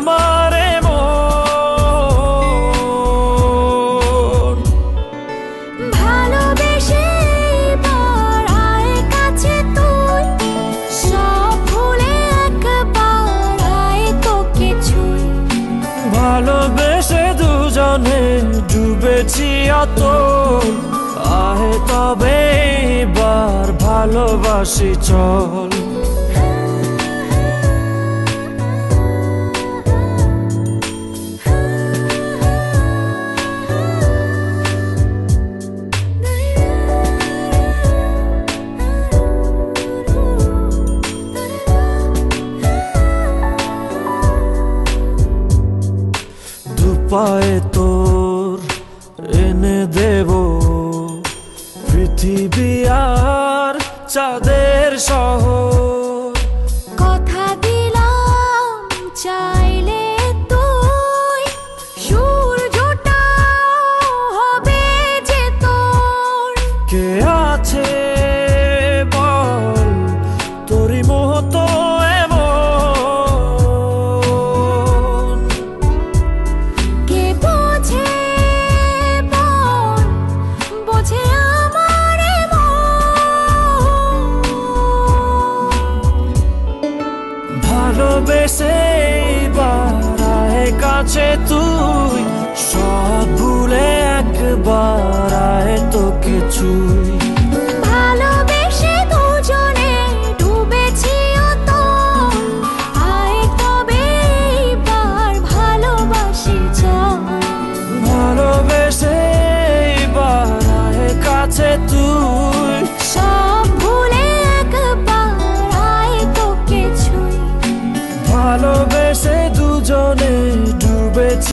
আমার মন। ভালোবেসে এবার আয় কাছে তুই, সব ভুলে একবার আয় তোকে ছুঁই। ভালোবেসে দুজনে ডুবেছি অতল, আহে তবে এবার ভালোবাসি চল। দুপায়ে তোর এনে দেব পৃথিবী আর চাঁদের শহর। কথা দিলাম চাইলে তুই, সূর্যটাও হবে যে তোর। কে আছে বল তোরই মতো এমন, কে বোঝে বল, বোঝে আমার মন। ভালোবেসে এবার আয় কাছে তুই, সব ভুলে একবার আয় তোকে ছুঁই।